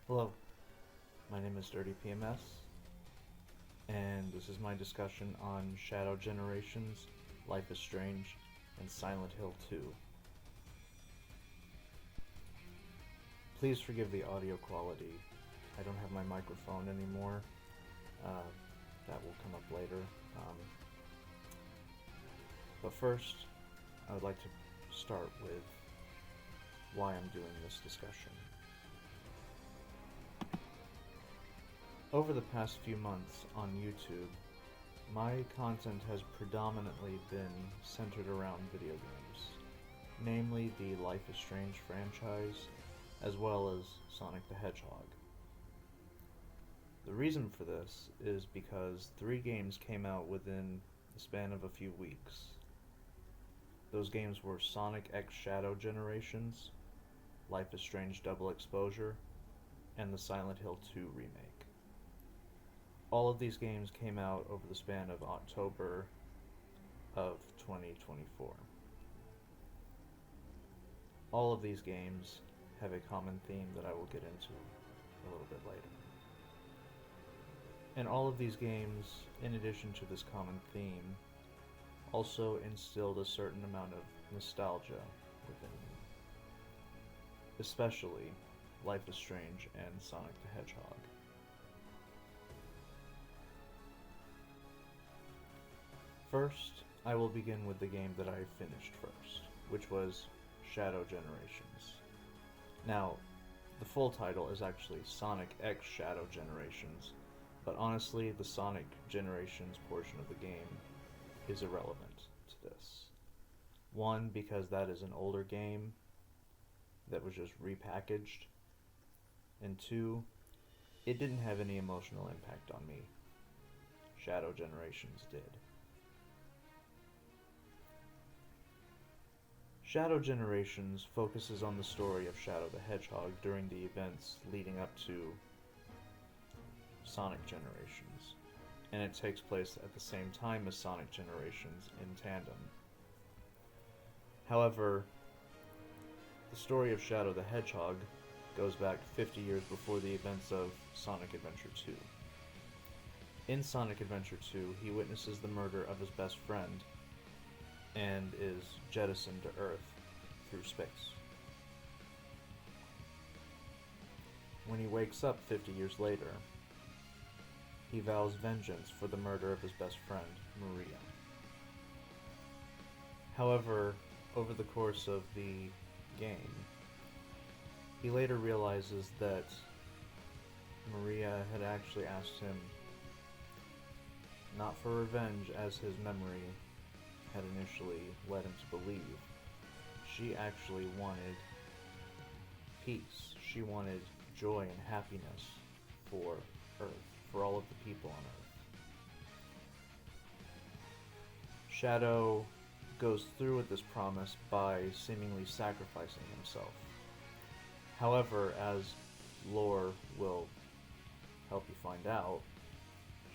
Hello, my name is Dirty PMS, and this is my discussion on Shadow Generations, Life is Strange, and Silent Hill 2. Please forgive the audio quality. I don't have my microphone anymore. That will come up later. But first, I would like to start with why I'm doing this discussion. Over the past few months on YouTube, my content has predominantly been centered around video games, namely the Life is Strange franchise, as well as Sonic the Hedgehog. The reason for this is because 3 games came out within the span of a few weeks. Those games were Sonic X Shadow Generations, Life is Strange Double Exposure, and the Silent Hill 2 remake. All of these games came out over the span of October of 2024. All of these games have a common theme that I will get into a little bit later. And all of these games, in addition to this common theme, also instilled a certain amount of nostalgia within me. Especially Life is Strange and Sonic the Hedgehog. First, I will begin with the game that I finished first, which was Shadow Generations. Now, the full title is actually Sonic X Shadow Generations, but honestly, the Sonic Generations portion of the game is irrelevant to this. One, because that is an older game that was just repackaged, and 2, it didn't have any emotional impact on me. Shadow Generations did. Shadow Generations focuses on the story of Shadow the Hedgehog during the events leading up to Sonic Generations, and it takes place at the same time as Sonic Generations in tandem. However, the story of Shadow the Hedgehog goes back 50 years before the events of Sonic Adventure 2. In Sonic Adventure 2, he witnesses the murder of his best friend and is jettisoned to Earth through space. When he wakes up 50 years later, he vows vengeance for the murder of his best friend, Maria. However, over the course of the game, he later realizes that Maria had actually asked him not for revenge as his memory had initially led him to believe. She actually wanted peace. She wanted joy and happiness for Earth, for all of the people on Earth. Shadow goes through with this promise by seemingly sacrificing himself. However, as lore will help you find out,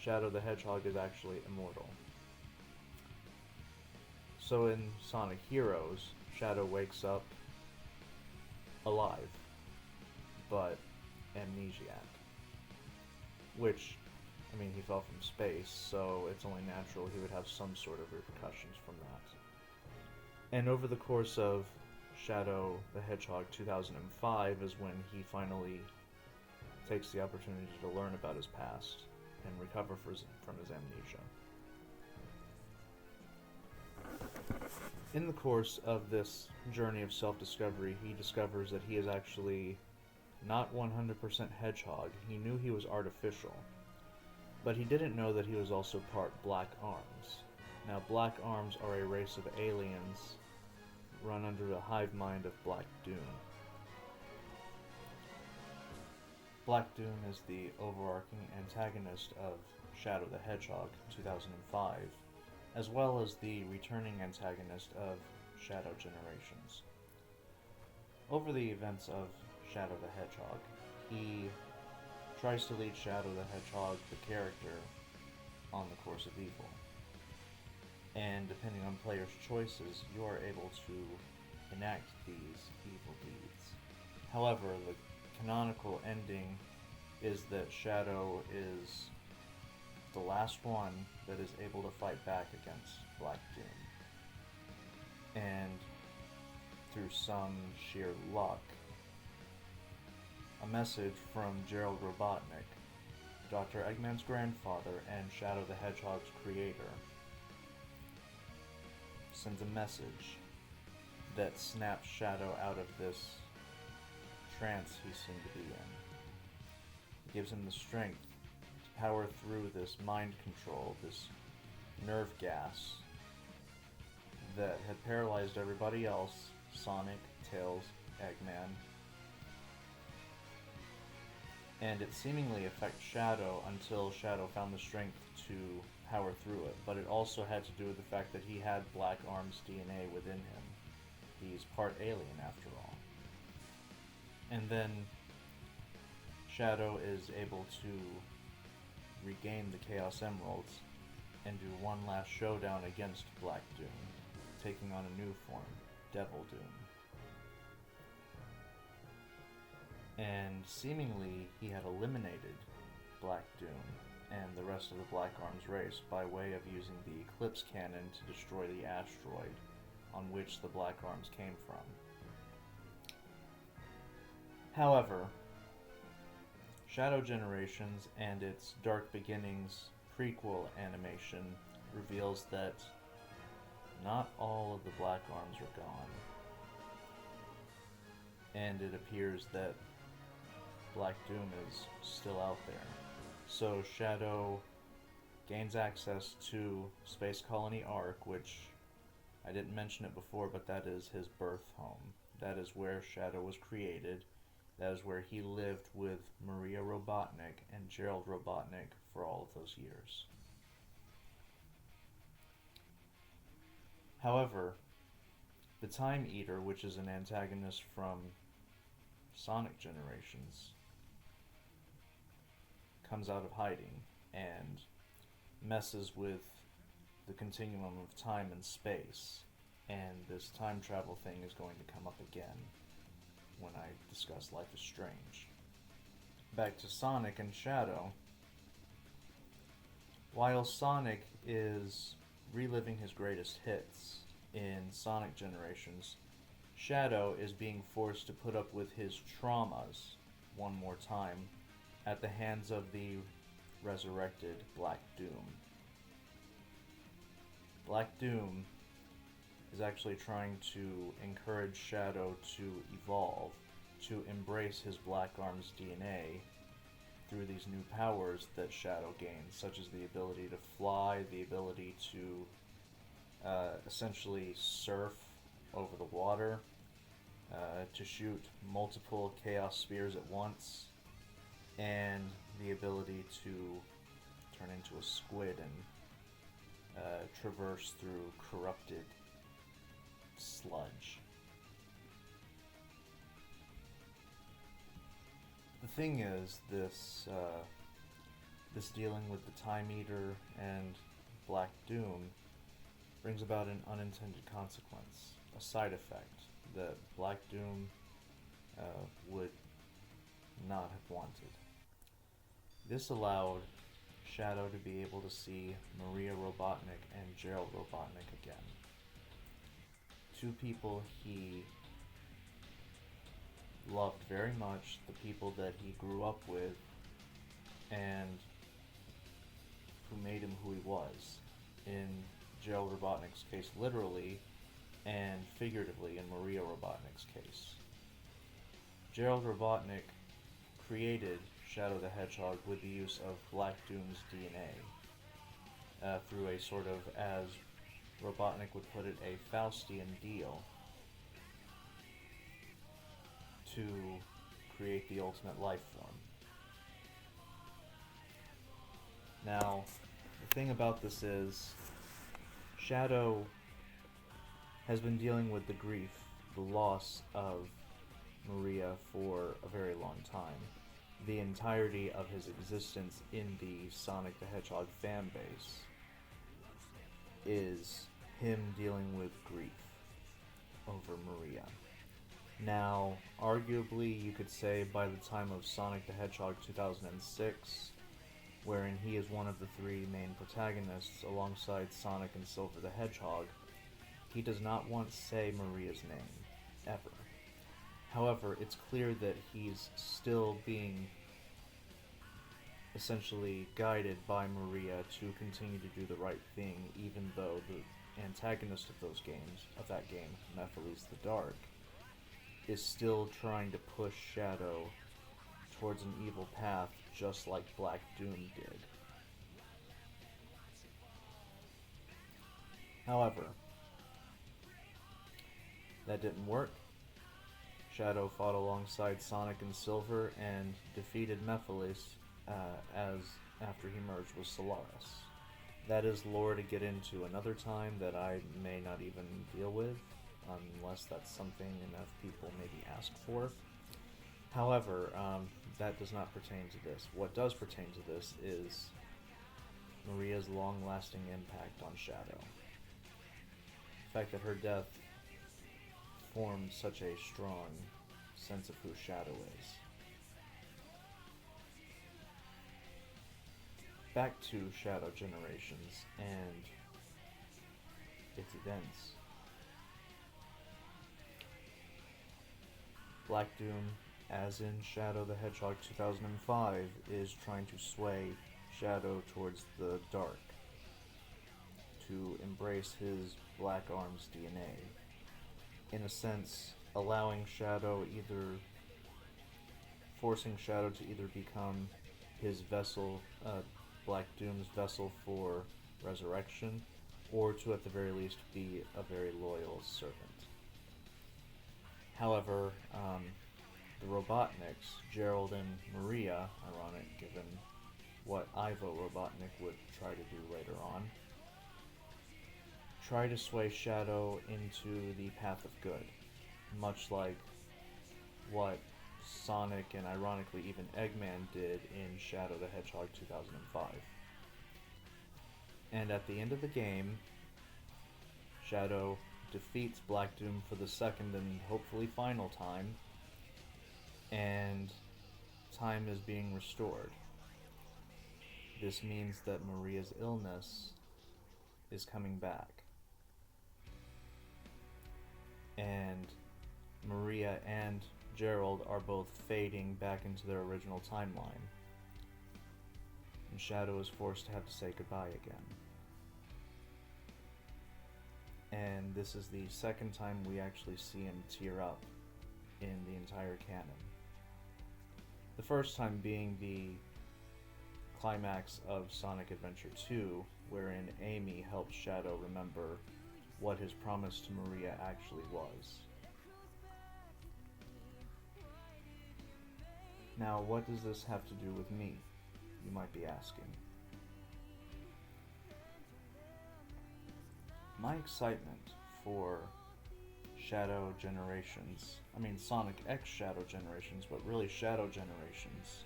Shadow the Hedgehog is actually immortal. So in Sonic Heroes, Shadow wakes up alive, but amnesiac. Which, I mean, he fell from space, so it's only natural he would have some sort of repercussions from that. And over the course of Shadow the Hedgehog 2005 is when he finally takes the opportunity to learn about his past and recover from his amnesia. In the course of this journey of self-discovery, he discovers that he is actually not 100% hedgehog. He knew he was artificial, but he didn't know that he was also part Black Arms. Now, Black Arms are a race of aliens run under the hive mind of Black Doom. Black Doom is the overarching antagonist of Shadow the Hedgehog 2005, as well as the returning antagonist of Shadow Generations. Over the events of Shadow the Hedgehog, he tries to lead Shadow the Hedgehog, the character, on the course of evil. And depending on players' choices, you are able to enact these evil deeds. However, the canonical ending is that Shadow is the last one that is able to fight back against Black Doom. And through some sheer luck, a message from Gerald Robotnik, Dr. Eggman's grandfather and Shadow the Hedgehog's creator, sends a message that snaps Shadow out of this trance he seemed to be in. It gives him the strength to power through this mind control, this nerve gas that had paralyzed everybody else, Sonic, Tails, Eggman, and it seemingly affects Shadow until Shadow found the strength to power through it, but it also had to do with the fact that he had Black Arm's DNA within him. He's part alien after all. And then Shadow is able to regain the Chaos Emeralds and do one last showdown against Black Doom, taking on a new form, Devil Doom. And seemingly he had eliminated Black Doom and the rest of the Black Arms race by way of using the Eclipse Cannon to destroy the asteroid on which the Black Arms came from. However, Shadow Generations and its Dark Beginnings prequel animation reveals that not all of the Black Arms are gone, and it appears that Black Doom is still out there. So Shadow gains access to Space Colony Ark, which I didn't mention it before, but that is his birth home. That is where Shadow was created. That is where he lived with Maria Robotnik and Gerald Robotnik for all of those years. However, the Time Eater, which is an antagonist from Sonic Generations, comes out of hiding and messes with the continuum of time and space, and this time travel thing is going to come up again when I discuss Life is Strange. Back to Sonic and Shadow. While Sonic is reliving his greatest hits in Sonic Generations, Shadow is being forced to put up with his traumas one more time at the hands of the resurrected Black Doom. Black Doom is actually trying to encourage Shadow to evolve, to embrace his Black Arm's DNA through these new powers that Shadow gains, such as the ability to fly, the ability to essentially surf over the water, to shoot multiple Chaos Spears at once, and the ability to turn into a squid and traverse through corrupted sludge. The thing is, this dealing with the Time Eater and Black Doom brings about an unintended consequence, a side effect that Black Doom would not have wanted. This allowed Shadow to be able to see Maria Robotnik and Gerald Robotnik again. Two people he loved very much, the people that he grew up with, and who made him who he was. In Gerald Robotnik's case, literally, and figuratively in Maria Robotnik's case. Gerald Robotnik created Shadow the Hedgehog with the use of Black Doom's DNA through a sort of, as Robotnik would put it, a Faustian deal to create the ultimate life form. Now, the thing about this is, Shadow has been dealing with the grief, the loss of Maria for a very long time. The entirety of his existence in the Sonic the Hedgehog fan base is him dealing with grief over Maria. Now, arguably, you could say by the time of Sonic the Hedgehog 2006, wherein he is one of the three main protagonists alongside Sonic and Silver the Hedgehog, he does not once say Maria's name, ever. However, it's clear that he's still being essentially guided by Maria to continue to do the right thing, even though the antagonist of that game, Mephiles the Dark, is still trying to push Shadow towards an evil path, just like Black Doom did. However, that didn't work. Shadow fought alongside Sonic and Silver and defeated Mephiles after he merged with Solaris. That is lore to get into another time that I may not even deal with, unless that's something enough people maybe ask for. However, that does not pertain to this. What does pertain to this is Maria's long-lasting impact on Shadow. The fact that her death formed such a strong sense of who Shadow is. Back to Shadow Generations and its events. Black Doom, as in Shadow the Hedgehog 2005, is trying to sway Shadow towards the dark, to embrace his Black Arms DNA. In a sense, forcing Shadow to either become his vessel, Black Doom's vessel for resurrection, or to at the very least be a very loyal servant. However, the Robotniks, Gerald and Maria, ironic given what Ivo Robotnik would try to do later on, try to sway Shadow into the path of good, much like what Sonic and ironically even Eggman did in Shadow the Hedgehog 2005. And at the end of the game, Shadow defeats Black Doom for the second and hopefully final time, and time is being restored. This means that Maria's illness is coming back. And Maria and Gerald are both fading back into their original timeline. And Shadow is forced to have to say goodbye again. And this is the second time we actually see him tear up in the entire canon. The first time being the climax of Sonic Adventure 2, wherein Amy helps Shadow remember what his promise to Maria actually was. Now, what does this have to do with me? You might be asking. My excitement for Sonic X Shadow Generations, but really Shadow Generations,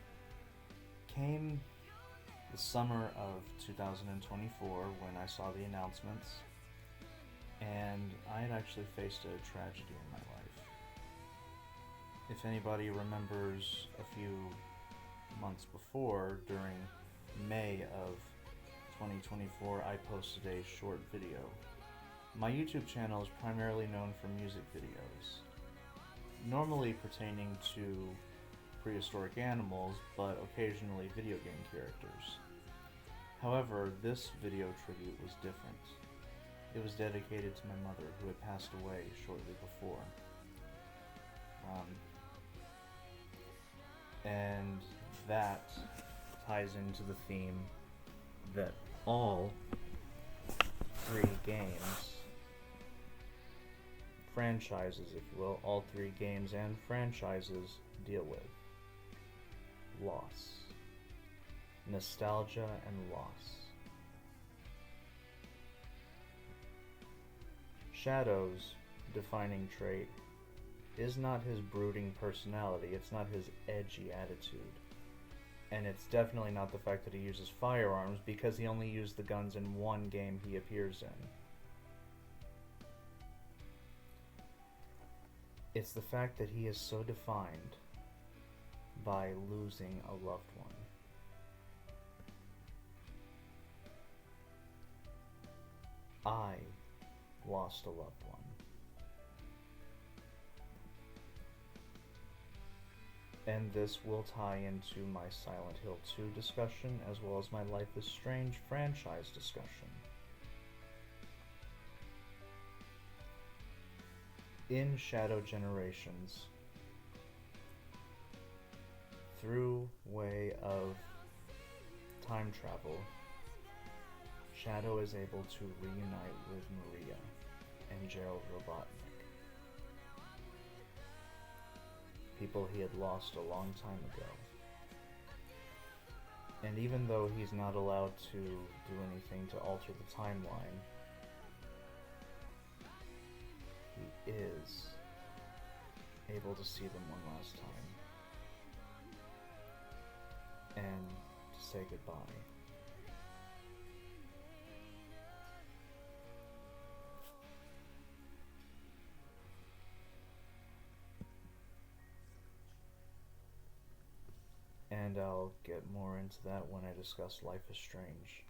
came the summer of 2024 when I saw the announcements, and I had actually faced a tragedy in my life. If anybody remembers a few months before, during May of 2024, I posted a short video. My YouTube channel is primarily known for music videos, normally pertaining to prehistoric animals, but occasionally video game characters. However, this video tribute was different. It was dedicated to my mother, who had passed away shortly before. And that ties into the theme that all three games, franchises if you will, all three games and franchises deal with. Loss. Nostalgia and loss. Shadow's defining trait is not his brooding personality, it's not his edgy attitude. And it's definitely not the fact that he uses firearms, because he only used the guns in one game he appears It's the fact that he is so defined by losing a loved one. I lost a loved one. And this will tie into my Silent Hill 2 discussion as well as my Life is Strange franchise discussion. In Shadow Generations, through way of time travel, Shadow is able to reunite with Maria and Gerald Robotnik, people he had lost a long time ago. And even though he's not allowed to do anything to alter the timeline, he is able to see them one last time and to say goodbye. And I'll get more into that when I discuss Life is Strange.